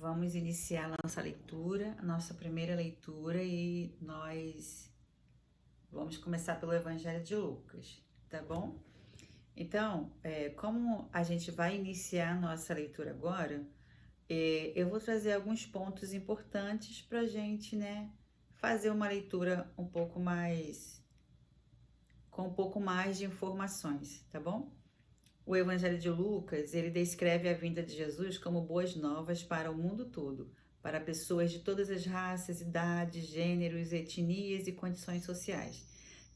Vamos iniciar a nossa leitura, a nossa primeira leitura, e nós vamos começar pelo Evangelho de Lucas, tá bom? Então, como a gente vai iniciar a nossa leitura agora, eu vou trazer alguns pontos importantes para a gente, né, fazer uma leitura com um pouco mais de informações, tá bom? O Evangelho de Lucas, ele descreve a vinda de Jesus como boas novas para o mundo todo, para pessoas de todas as raças, idades, gêneros, etnias e condições sociais.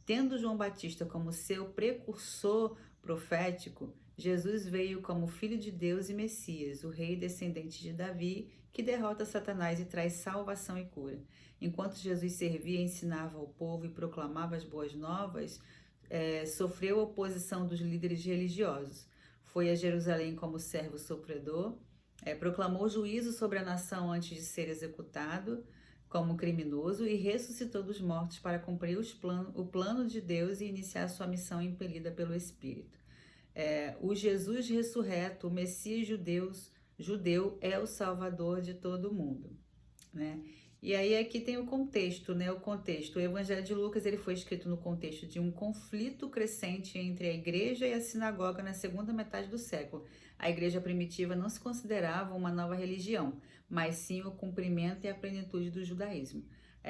Tendo João Batista como seu precursor profético, Jesus veio como Filho de Deus e Messias, o rei descendente de Davi, que derrota Satanás e traz salvação e cura. Enquanto Jesus servia, ensinava ao povo e proclamava as boas novas, sofreu a oposição dos líderes religiosos. Foi a Jerusalém como servo sofredor, proclamou juízo sobre a nação antes de ser executado como criminoso e ressuscitou dos mortos para cumprir o plano de Deus e iniciar sua missão impelida pelo Espírito. O Jesus ressurreto, o Messias judeu, é o Salvador de todo mundo, né? E aí aqui tem o contexto, né? O Evangelho de Lucas, ele foi escrito no contexto de um conflito crescente entre a igreja e a sinagoga na segunda metade do século. A igreja primitiva não se considerava uma nova religião, mas sim o cumprimento e a plenitude do judaísmo.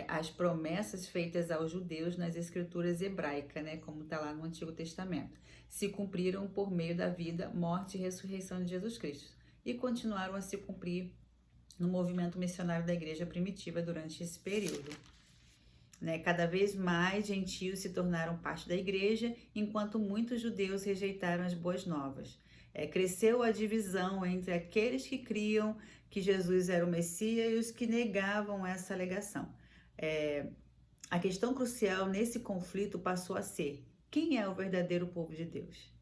As promessas feitas aos judeus nas escrituras hebraicas, né, como está lá no Antigo Testamento, se cumpriram por meio da vida, morte e ressurreição de Jesus Cristo e continuaram a se cumprir no movimento missionário da igreja primitiva durante esse período. Né? Cada vez mais gentios se tornaram parte da igreja, enquanto muitos judeus rejeitaram as boas novas. Cresceu a divisão entre aqueles que criam que Jesus era o Messias e os que negavam essa alegação. A questão crucial nesse conflito passou a ser: quem é o verdadeiro povo de Deus?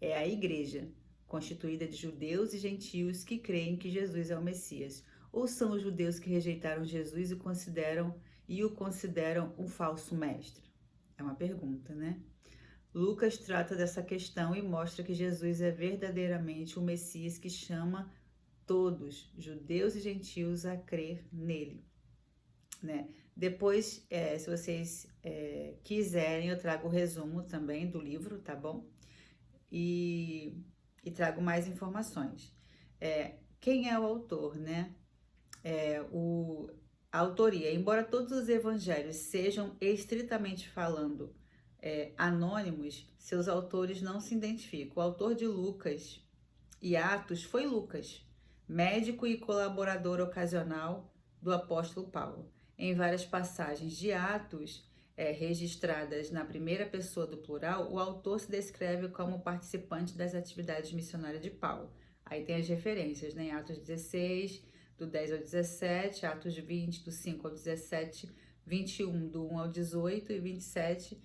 É a igreja, constituída de judeus e gentios que creem que Jesus é o Messias, ou são os judeus que rejeitaram Jesus e o consideram um falso mestre? É uma pergunta, né? Lucas trata dessa questão e mostra que Jesus é verdadeiramente o Messias que chama todos, judeus e gentios, a crer nele, né? Depois, se vocês quiserem, eu trago o resumo também do livro, tá bom? E trago mais informações. Quem é o autor, né? A autoria, embora todos os evangelhos sejam estritamente falando anônimos, seus autores não se identificam. O autor de Lucas e Atos foi Lucas, médico e colaborador ocasional do apóstolo Paulo. Em várias passagens de Atos, registradas na primeira pessoa do plural, o autor se descreve como participante das atividades missionárias de Paulo. Aí tem as referências, né? Atos 16, do 10 ao 17, Atos 20, do 5 ao 17, 21, do 1 ao 18 e 27,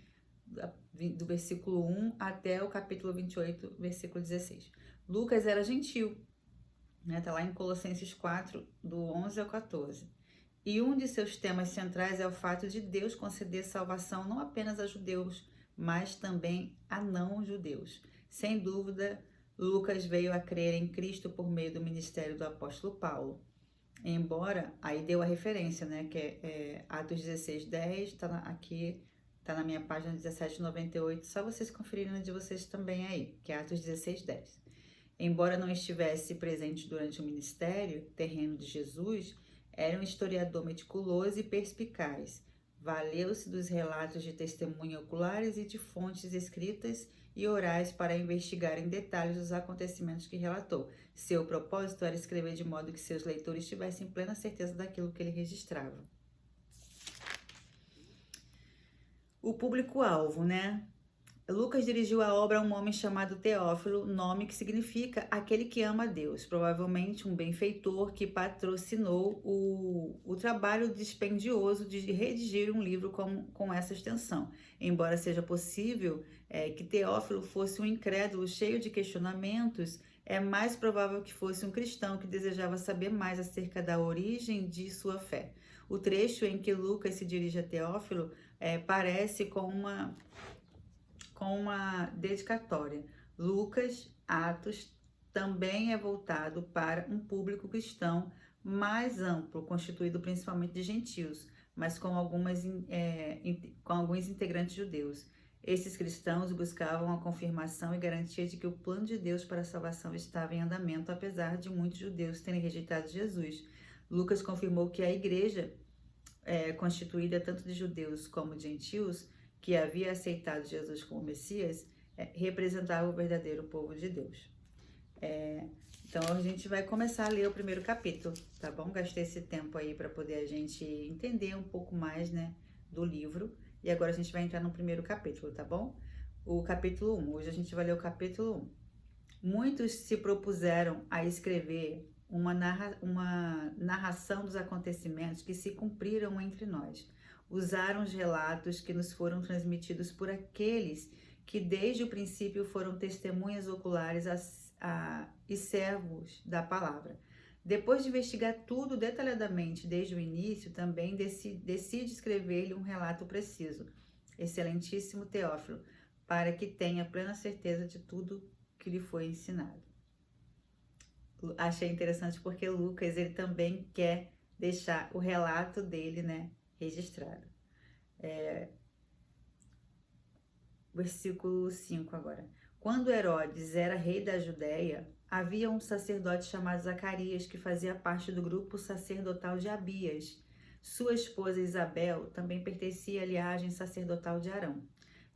do versículo 1 até o capítulo 28, versículo 16. Lucas era gentil, né? Tá lá em Colossenses 4, do 11 ao 14. E um de seus temas centrais é o fato de Deus conceder salvação não apenas a judeus, mas também a não-judeus. Sem dúvida, Lucas veio a crer em Cristo por meio do ministério do apóstolo Paulo. Embora, aí deu a referência, né, que é Atos 16, 10, aqui, tá na minha página 1798, só vocês conferirem na de vocês também aí, que é Atos 16, 10. Embora não estivesse presente durante o ministério terreno de Jesus, era um historiador meticuloso e perspicaz. Valeu-se dos relatos de testemunhas oculares e de fontes escritas e orais para investigar em detalhes os acontecimentos que relatou. Seu propósito era escrever de modo que seus leitores tivessem plena certeza daquilo que ele registrava. O público-alvo, né? Lucas dirigiu a obra a um homem chamado Teófilo, nome que significa aquele que ama a Deus, provavelmente um benfeitor que patrocinou o trabalho dispendioso de redigir um livro com essa extensão. Embora seja possível que Teófilo fosse um incrédulo cheio de questionamentos, é mais provável que fosse um cristão que desejava saber mais acerca da origem de sua fé. O trecho em que Lucas se dirige a Teófilo parece com uma dedicatória. Lucas, Atos, também é voltado para um público cristão, mais amplo, constituído principalmente de gentios, mas com alguns integrantes judeus. Esses cristãos buscavam a confirmação e garantia de que o plano de Deus para a salvação estava em andamento, apesar de muitos judeus terem rejeitado Jesus. Lucas confirmou que a igreja, constituída tanto de judeus como de gentios, que havia aceitado Jesus como Messias, representava o verdadeiro povo de Deus. Então a gente vai começar a ler o primeiro capítulo, tá bom? Gastei esse tempo aí para poder a gente entender um pouco mais, né, do livro. E agora a gente vai entrar no primeiro capítulo, tá bom? O capítulo 1. Hoje a gente vai ler o capítulo 1. Muitos se propuseram a escrever uma narração dos acontecimentos que se cumpriram entre nós. Usaram os relatos que nos foram transmitidos por aqueles que desde o princípio foram testemunhas oculares e servos da palavra. Depois de investigar tudo detalhadamente desde o início, também decide escrever-lhe um relato preciso, excelentíssimo Teófilo, para que tenha plena certeza de tudo que lhe foi ensinado. Achei interessante porque Lucas, ele também quer deixar o relato dele, né, registrado. Versículo 5 agora. Quando Herodes era rei da Judéia, havia um sacerdote chamado Zacarias que fazia parte do grupo sacerdotal de Abias. Sua esposa Isabel também pertencia à linhagem sacerdotal de Arão.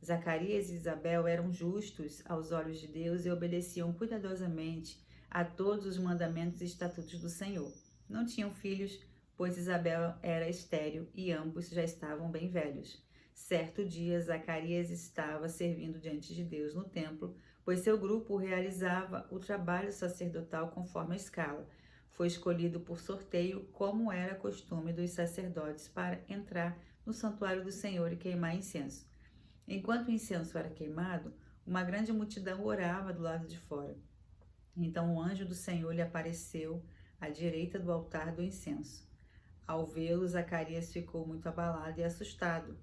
Zacarias e Isabel eram justos aos olhos de Deus e obedeciam cuidadosamente a todos os mandamentos e estatutos do Senhor. Não tinham filhos, pois Isabel era estéril e ambos já estavam bem velhos. Certo dia, Zacarias estava servindo diante de Deus no templo, pois seu grupo realizava o trabalho sacerdotal conforme a escala. Foi escolhido por sorteio, como era costume dos sacerdotes, para entrar no santuário do Senhor e queimar incenso. Enquanto o incenso era queimado, uma grande multidão orava do lado de fora. Então o anjo do Senhor lhe apareceu à direita do altar do incenso. Ao vê-lo, Zacarias ficou muito abalado e assustado.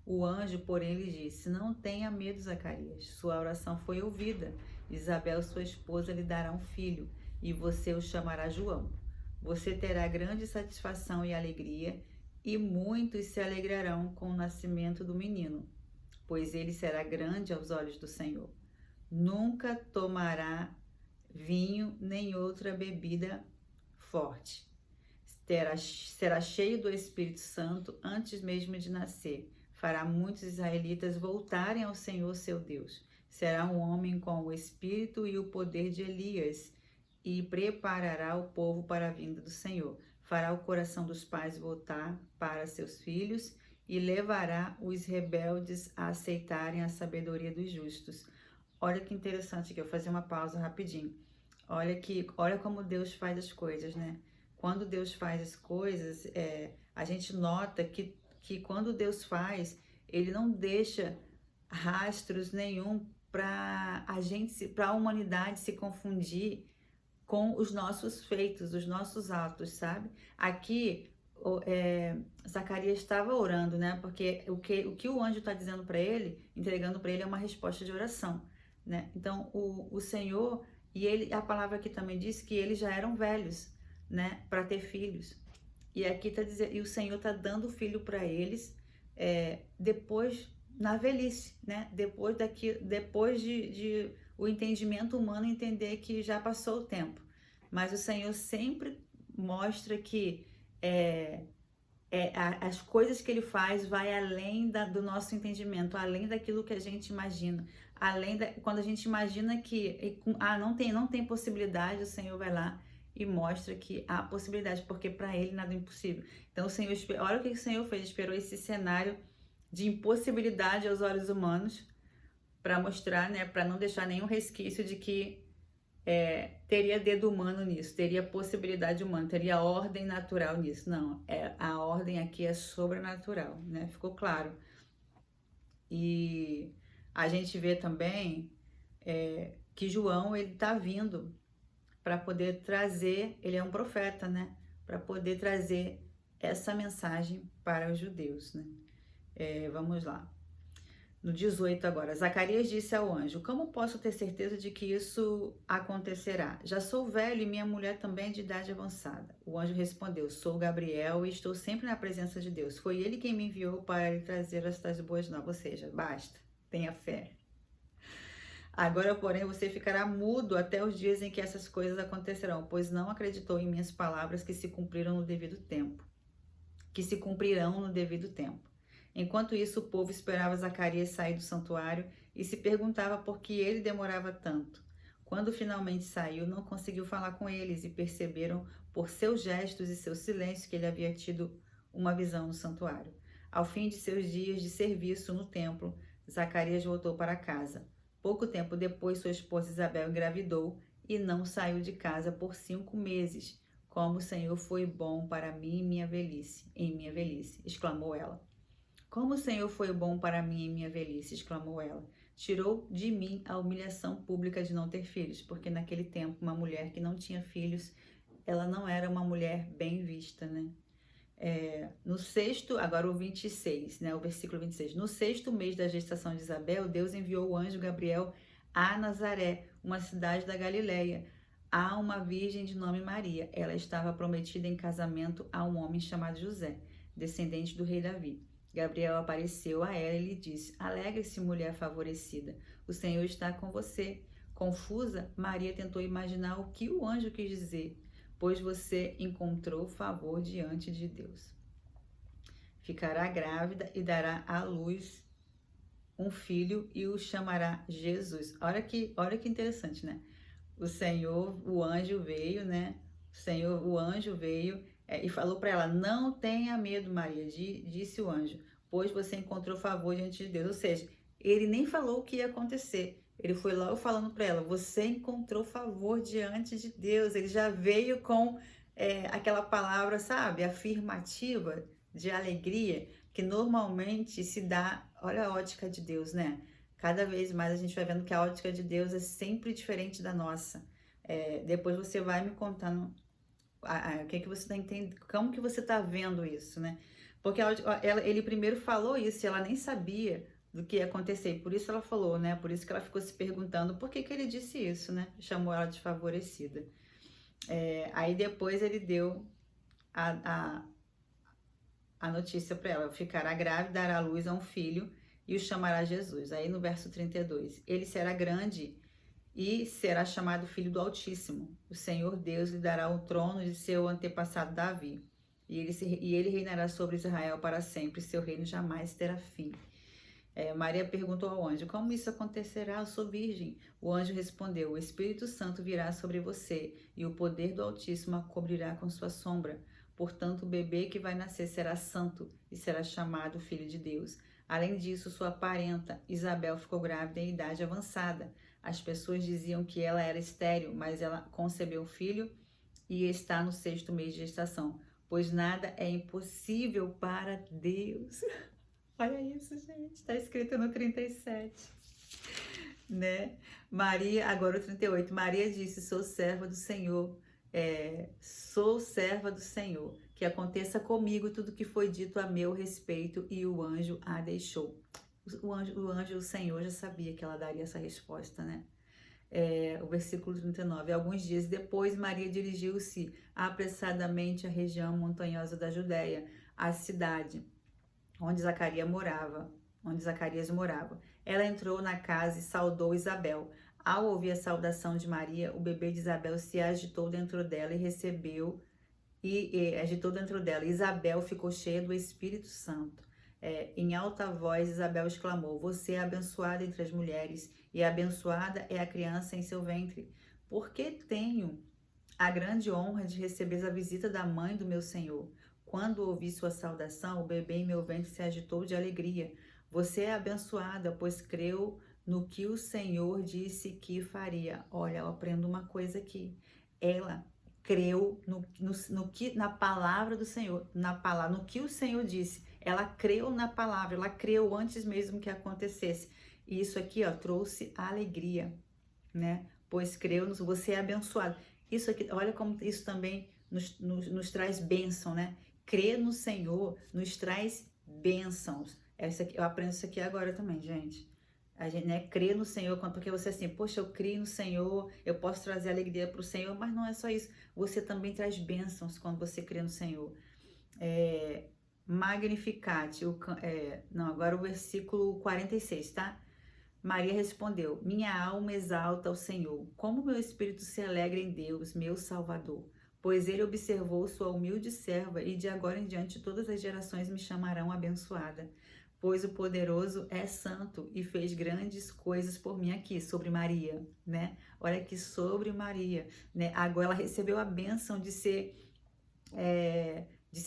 O anjo, porém, lhe disse: Não tenha medo, Zacarias. Sua oração foi ouvida. Isabel, sua esposa, lhe dará um filho, e você o chamará João. Você terá grande satisfação e alegria, e muitos se alegrarão com o nascimento do menino, pois ele será grande aos olhos do Senhor. Nunca tomará vinho nem outra bebida forte. Será cheio do Espírito Santo antes mesmo de nascer. Fará muitos israelitas voltarem ao Senhor seu Deus. Será um homem com o espírito e o poder de Elias e preparará o povo para a vinda do Senhor. Fará o coração dos pais voltar para seus filhos e levará os rebeldes a aceitarem a sabedoria dos justos. Olha que interessante aqui, eu vou fazer uma pausa rapidinho. Olha como Deus faz as coisas, né? Quando Deus faz as coisas, a gente nota que quando Deus faz, Ele não deixa rastros nenhum para a humanidade se confundir com os nossos feitos, os nossos atos, sabe? Aqui, Zacarias estava orando, né? Porque o que o anjo está dizendo para ele, entregando para ele, é uma resposta de oração, né? Então, o Senhor, a palavra aqui também diz que eles já eram velhos, né? Para ter filhos. E aqui tá dizendo, e o Senhor tá dando o filho para eles depois, na velhice, né? Depois de o entendimento humano entender que já passou o tempo. Mas o Senhor sempre mostra que as coisas que Ele faz vai além do nosso entendimento, além daquilo que a gente imagina. Quando a gente imagina que não tem possibilidade, o Senhor vai lá e mostra que há possibilidade, porque para Ele nada é impossível. Então o Senhor, olha o que o Senhor fez, esperou esse cenário de impossibilidade aos olhos humanos para mostrar, né, para não deixar nenhum resquício de que teria dedo humano nisso, teria possibilidade humana, teria ordem natural nisso. Não, a ordem aqui é sobrenatural, né? Ficou claro. E a gente vê também que João, ele tá vindo para poder trazer, ele é um profeta, né? Para poder trazer essa mensagem para os judeus, né? Vamos lá. No 18 agora, Zacarias disse ao anjo: Como posso ter certeza de que isso acontecerá? Já sou velho e minha mulher também é de idade avançada. O anjo respondeu: Sou Gabriel e estou sempre na presença de Deus. Foi ele quem me enviou para lhe trazer estas boas novas. Ou seja, basta, tenha fé. Agora, porém, você ficará mudo até os dias em que essas coisas acontecerão, pois não acreditou em minhas palavras que se cumpriram no devido tempo. Que se cumprirão no devido tempo. Enquanto isso, o povo esperava Zacarias sair do santuário e se perguntava por que ele demorava tanto. Quando finalmente saiu, não conseguiu falar com eles e perceberam por seus gestos e seu silêncio que ele havia tido uma visão no santuário. Ao fim de seus dias de serviço no templo, Zacarias voltou para casa. Pouco tempo depois, sua esposa Isabel engravidou e não saiu de casa por 5 meses. Como o Senhor foi bom para mim em minha velhice, exclamou ela. Como o Senhor foi bom para mim em minha velhice, exclamou ela. Tirou de mim a humilhação pública de não ter filhos, porque naquele tempo uma mulher que não tinha filhos, ela não era uma mulher bem vista, né? No sexto, agora o 26, né? O versículo 26. No sexto mês da gestação de Isabel, Deus enviou o anjo Gabriel a Nazaré, uma cidade da Galileia, a uma virgem de nome Maria. Ela estava prometida em casamento a um homem chamado José, descendente do rei Davi. Gabriel apareceu a ela e lhe disse: Alegre-se, mulher favorecida, o Senhor está com você. Confusa, Maria tentou imaginar o que o anjo quis dizer, pois você encontrou favor diante de Deus. Ficará grávida e dará à luz um filho e o chamará Jesus. Olha que interessante, né? O anjo veio, né? O anjo veio e falou para ela: Não tenha medo, Maria, disse o anjo, pois você encontrou favor diante de Deus. Ou seja, ele nem falou o que ia acontecer. Ele foi logo falando para ela: Você encontrou favor diante de Deus. Ele já veio com aquela palavra, sabe, afirmativa de alegria, que normalmente se dá. Olha a ótica de Deus, né? Cada vez mais a gente vai vendo que a ótica de Deus é sempre diferente da nossa. Depois você vai me contando o que você está entendendo, como que você está vendo isso, né? Porque ele primeiro falou isso e ela nem sabia do que ia acontecer. E por isso ela falou, né? Por isso que ela ficou se perguntando por que ele disse isso, né? Chamou ela de favorecida. Aí depois ele deu a notícia para ela: ficará grávida, dará à luz a um filho e o chamará Jesus. Aí no verso 32, ele será grande e será chamado Filho do Altíssimo. O Senhor Deus lhe dará o trono de seu antepassado Davi, e ele reinará sobre Israel para sempre, seu reino jamais terá fim. Maria perguntou ao anjo: Como isso acontecerá? Eu sou virgem. O anjo respondeu: O Espírito Santo virá sobre você, e o poder do Altíssimo a cobrirá com sua sombra. Portanto, o bebê que vai nascer será santo e será chamado Filho de Deus. Além disso, sua parenta, Isabel, ficou grávida em idade avançada. As pessoas diziam que ela era estéril, mas ela concebeu um filho e está no 6º mês de gestação, pois nada é impossível para Deus. Olha isso, gente, está escrito no 37, né? Agora o 38, Maria disse: Sou serva do Senhor, que aconteça comigo tudo que foi dito a meu respeito, e o anjo a deixou. O Senhor já sabia que ela daria essa resposta, né? O versículo 39, alguns dias depois, Maria dirigiu-se apressadamente à região montanhosa da Judéia, à cidade onde Zacarias morava. Ela entrou na casa e saudou Isabel. Ao ouvir a saudação de Maria, o bebê de Isabel se agitou dentro dela Isabel ficou cheia do Espírito Santo. Em alta voz, Isabel exclamou: Você é abençoada entre as mulheres, e abençoada é a criança em seu ventre. Porque tenho a grande honra de receber a visita da mãe do meu Senhor. Quando ouvi sua saudação, o bebê em meu ventre se agitou de alegria. Você é abençoada, pois creu no que o Senhor disse que faria. Olha, eu aprendo uma coisa aqui. Ela creu na palavra do Senhor, no que o Senhor disse. Ela creu na palavra, ela creu antes mesmo que acontecesse. E isso aqui, ó, trouxe alegria, né? Pois creu, você é abençoado. Isso aqui, olha como isso também nos traz bênção, né? Crer no Senhor nos traz bênçãos. Essa aqui, eu aprendo isso aqui agora também, gente. A gente, né, crê no Senhor, porque você assim, poxa, eu creio no Senhor, eu posso trazer alegria para o Senhor, mas não é só isso. Você também traz bênçãos quando você crê no Senhor. É, Magnificat, não, agora o versículo 46, tá? Maria respondeu: Minha alma exalta ao Senhor. Como meu espírito se alegra em Deus, meu Salvador. Pois ele observou sua humilde serva, e de agora em diante todas as gerações me chamarão abençoada. Pois o poderoso é santo e fez grandes coisas por mim aqui, sobre Maria, né? Olha aqui sobre Maria, né? Agora ela recebeu a bênção de ser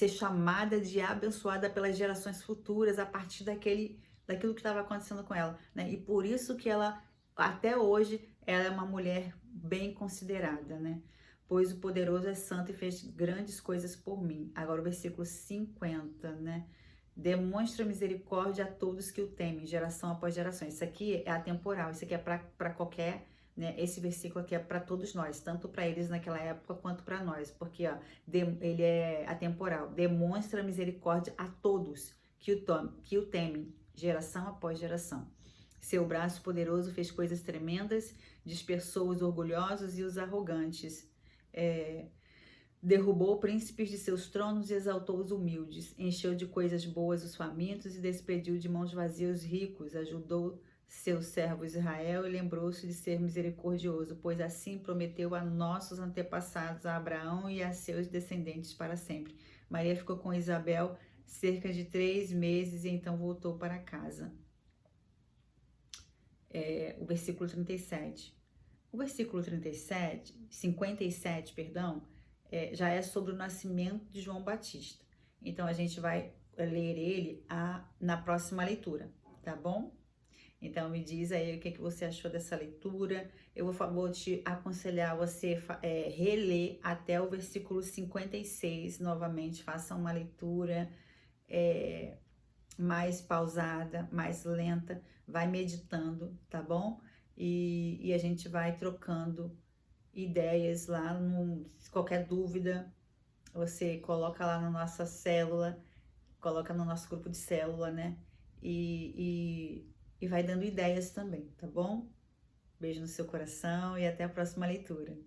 chamada de abençoada pelas gerações futuras a partir daquilo que estava acontecendo com ela, né? E por isso que ela, até hoje, ela é uma mulher bem considerada, né? Pois o poderoso é santo e fez grandes coisas por mim. Agora o versículo 50, né? Demonstra misericórdia a todos que o temem, geração após geração. Isso aqui é atemporal, isso aqui é para qualquer, né? Esse versículo aqui é para todos nós, tanto para eles naquela época quanto para nós, porque ó, ele é atemporal. Demonstra misericórdia a todos que o temem, geração após geração. Seu braço poderoso fez coisas tremendas, dispersou os orgulhosos e os arrogantes. Derrubou príncipes de seus tronos e exaltou os humildes. Encheu de coisas boas os famintos e despediu de mãos vazias os ricos. Ajudou seu servo Israel e lembrou-se de ser misericordioso, pois assim prometeu a nossos antepassados, a Abraão e a seus descendentes para sempre. Maria ficou com Isabel cerca de 3 meses e então voltou para casa. O versículo 37. O versículo 57, perdão, já é sobre o nascimento de João Batista. Então a gente vai ler ele na próxima leitura, tá bom? Então me diz aí o que você achou dessa leitura. Eu vou te aconselhar você reler até o versículo 56 novamente. Faça uma leitura mais pausada, mais lenta. Vai meditando, tá bom? E a gente vai trocando ideias lá. Qualquer dúvida, você coloca lá na nossa célula, coloca no nosso grupo de célula, né? E vai dando ideias também, tá bom? Beijo no seu coração e até a próxima leitura.